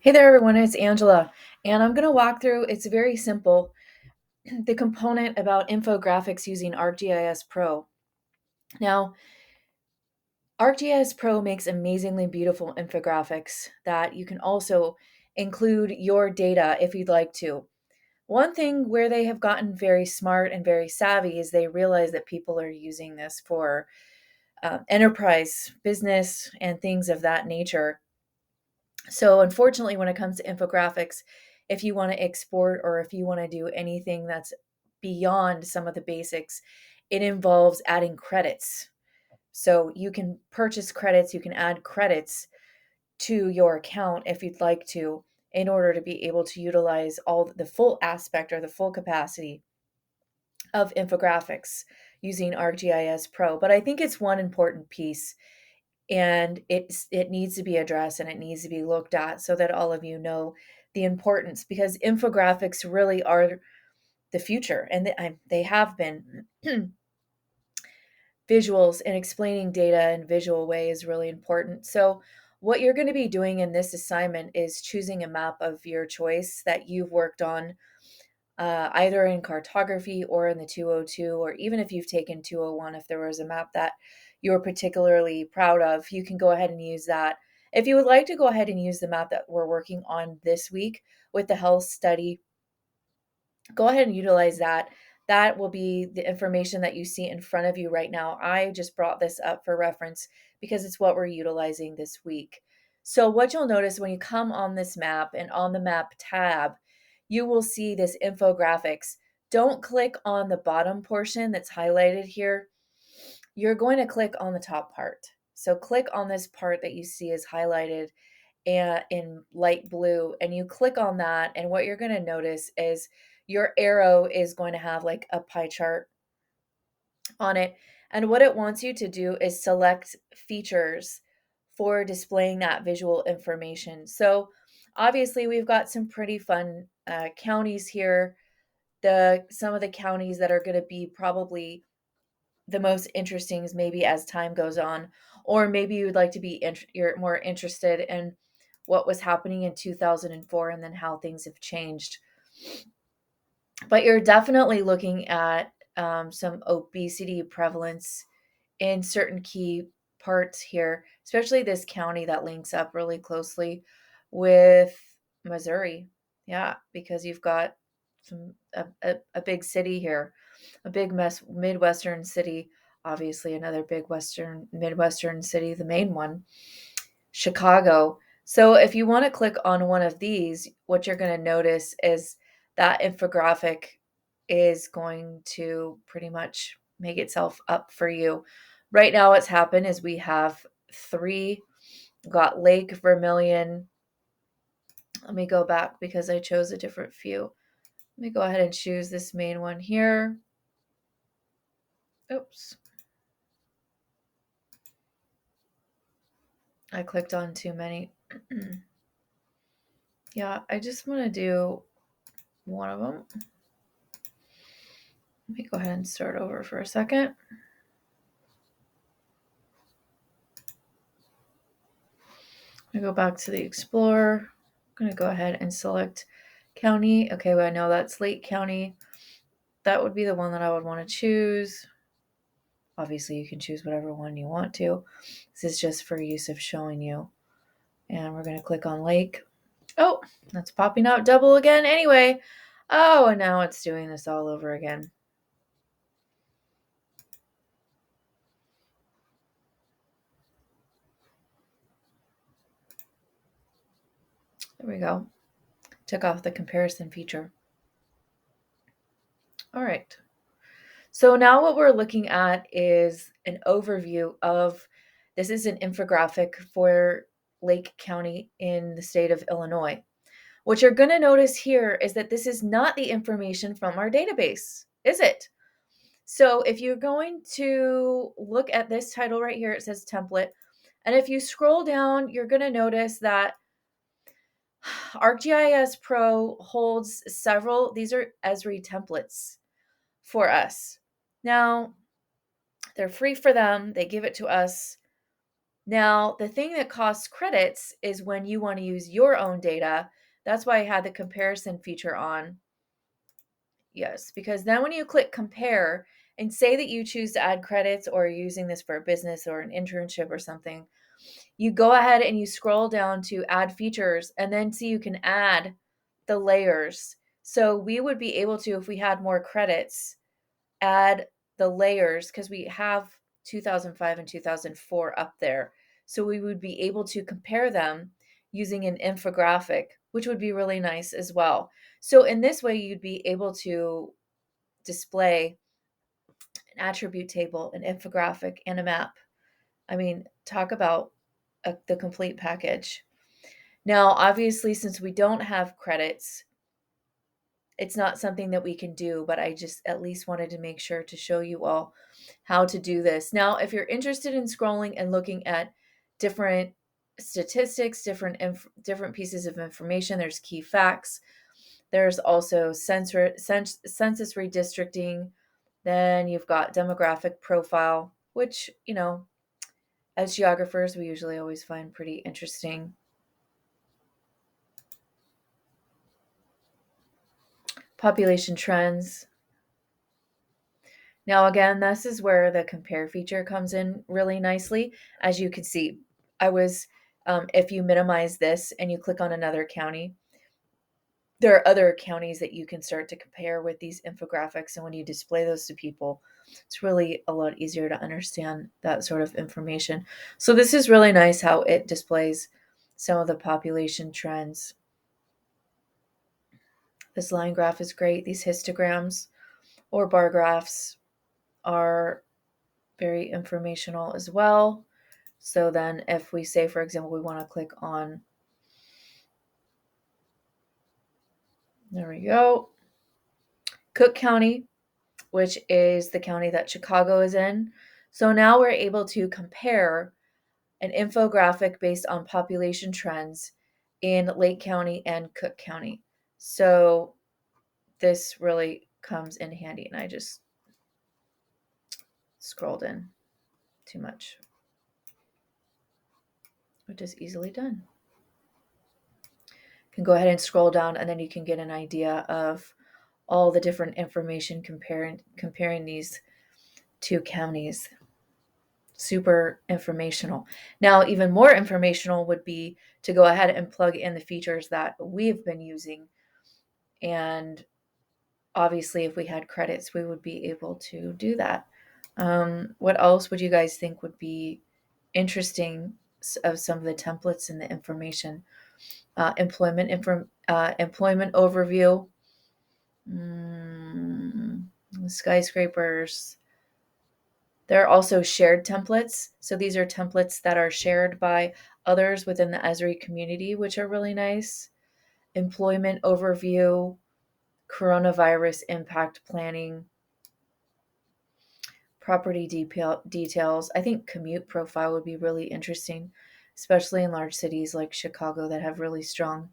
Hey there, everyone. It's Angela, and I'm going to walk through. It's very simple. The component about infographics using ArcGIS Pro. Now, ArcGIS Pro makes amazingly beautiful infographics that you can also include your data if you'd like to. One thing where they have gotten very smart and very savvy is they realize that people are using this for enterprise business and things of that nature. So, unfortunately, when it comes to infographics, if you want to export or if you want to do anything that's beyond some of the basics, it involves adding credits. So, you can purchase credits, you can add credits to your account if you'd like to, in order to be able to utilize all the full aspect or the full capacity of infographics using ArcGIS Pro. But I think it's one important piece and it needs to be addressed and it needs to be looked at so that all of you know the importance, because infographics really are the future, and they have been. Visuals and explaining data in visual way is really important. So what you're going to be doing in this assignment is choosing a map of your choice that you've worked on, either in cartography or in the 202, or even if you've taken 201, if there was a map that you're particularly proud of, you can go ahead and use that. If you would like to go ahead and use the map that we're working on this week with the health study, go ahead and utilize that. That will be the information that you see in front of you right now. I just brought this up for reference because it's what we're utilizing this week. So what you'll notice when you come on this map and on the map tab, you will see this infographics. Don't click on the bottom portion that's highlighted here. You're going to click on the top part. So click on this part that you see is highlighted and in light blue, and you click on that, and what you're going to notice is your arrow is going to have like a pie chart on it, and what it wants you to do is select features for displaying that visual information. So obviously we've got some pretty fun counties here. Some of the counties that are going to be probably the most interesting is maybe as time goes on, or maybe you would like to be you're more interested in what was happening in 2004 and then how things have changed. But you're definitely looking at some obesity prevalence in certain key parts here, especially this county that links up really closely with Missouri. Yeah, because you've got a big city here, a big Midwestern city, obviously another big Midwestern city, the main one, Chicago. So if you want to click on one of these, what you're going to notice is that infographic is going to pretty much make itself up for you. Right now, what's happened is we have three. We've got Lake Vermilion. Let me go back because I chose a different view. Let me go ahead and choose this main one here. Oops. I clicked on too many. Yeah, I just want to do one of them. Let me go ahead and start over for a second. I'm going to go back to the Explorer. I'm going to go ahead and select county. Okay, well, I know that's Lake County. That would be the one that I would want to choose. Obviously, you can choose whatever one you want to. This is just for use of showing you. And we're going to click on Lake. Oh, that's popping out double again anyway. Oh, and now it's doing this all over again. There we go. Took off the comparison feature. All right. So now what we're looking at is an overview of, this is an infographic for Lake County in the state of Illinois. What you're going to notice here is that this is not the information from our database, is it? So if you're going to look at this title right here, it says template. And if you scroll down, you're going to notice that ArcGIS Pro holds several, these are Esri templates for us. Now, they're free for them. They give it to us. Now, the thing that costs credits is when you want to use your own data. That's why I had the comparison feature on. Yes, because then when you click compare and say that you choose to add credits or you're using this for a business or an internship or something, you go ahead and you scroll down to add features and then see you can add the layers. So we would be able to, if we had more credits, add the layers because we have 2005 and 2004 up there. So we would be able to compare them using an infographic, which would be really nice as well. So in this way, you'd be able to display an attribute table, an infographic, and a map. I mean, talk about the complete package. Now, obviously, since we don't have credits, it's not something that we can do, but I just at least wanted to make sure to show you all how to do this. Now, if you're interested in scrolling and looking at different statistics, different pieces of information, there's key facts. There's also census redistricting. Then you've got demographic profile, which, as geographers, we usually always find pretty interesting. Population trends. Now, again, this is where the compare feature comes in really nicely. As you can see, if you minimize this and you click on another county, there are other counties that you can start to compare with these infographics. And when you display those to people, it's really a lot easier to understand that sort of information. So this is really nice how it displays some of the population trends. This line graph is great. These histograms or bar graphs are very informational as well. So then if we say, for example, we want to click on, there we go, Cook County, which is the county that Chicago is in. So now we're able to compare an infographic based on population trends in Lake County and Cook County. So this really comes in handy, and I just scrolled in too much, which is easily done. You can go ahead and scroll down, and then you can get an idea of all the different information comparing these two counties. Super informational. Now, even more informational would be to go ahead and plug in the features that we've been using. And obviously, if we had credits, we would be able to do that. What else would you guys think would be interesting of some of the templates and the information? Employment overview, skyscrapers. There are also shared templates. So these are templates that are shared by others within the Esri community, which are really nice. Employment overview, coronavirus impact planning, property details. I think commute profile would be really interesting, especially in large cities like Chicago that have really strong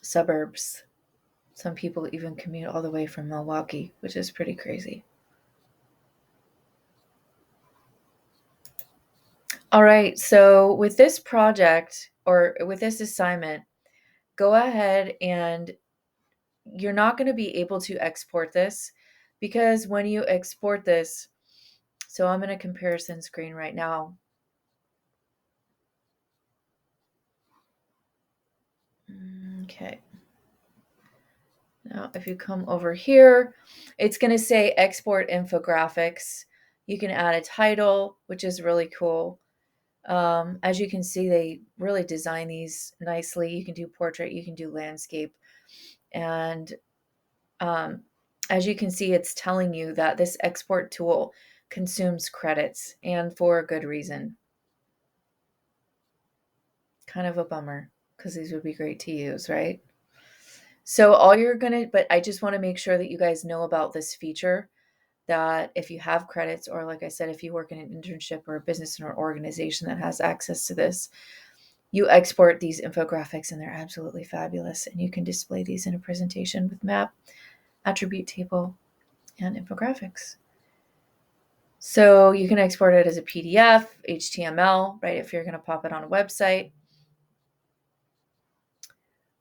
suburbs. Some people even commute all the way from Milwaukee, which is pretty crazy. All right, so with this project or with this assignment, go ahead and you're not going to be able to export this because when you export this, so I'm in a comparison screen right now. Okay. Now, if you come over here, it's going to say export infographics. You can add a title, which is really cool. As you can see, they really design these nicely. You can do portrait, you can do landscape. And as you can see, it's telling you that this export tool consumes credits and for a good reason. Kind of a bummer because these would be great to use, right? So but I just want to make sure that you guys know about this feature, that if you have credits, or like I said, if you work in an internship or a business or organization that has access to this, you export these infographics and they're absolutely fabulous. And you can display these in a presentation with map, attribute table, and infographics. So you can export it as a PDF, HTML, right, if you're going to pop it on a website.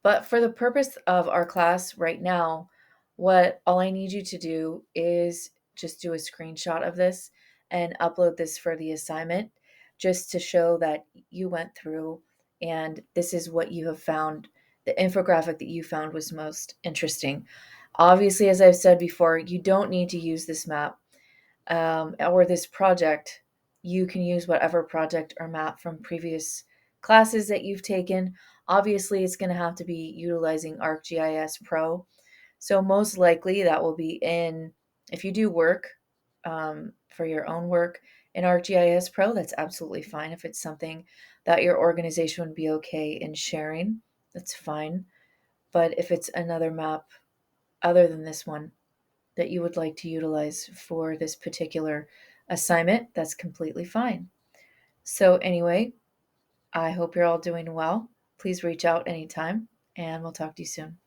But for the purpose of our class right now, what all I need you to do is just do a screenshot of this and upload this for the assignment, just to show that you went through and this is what you have found. The infographic that you found was most interesting. Obviously, as I've said before, you don't need to use this map or this project. You can use whatever project or map from previous classes that you've taken. Obviously, it's going to have to be utilizing ArcGIS Pro. So, most likely, that will be in, if you do work for your own work in ArcGIS Pro, that's absolutely fine. If it's something that your organization would be okay in sharing, that's fine. But if it's another map other than this one, that you would like to utilize for this particular assignment, that's completely fine. So, anyway, I hope you're all doing well. Please reach out anytime, and we'll talk to you soon.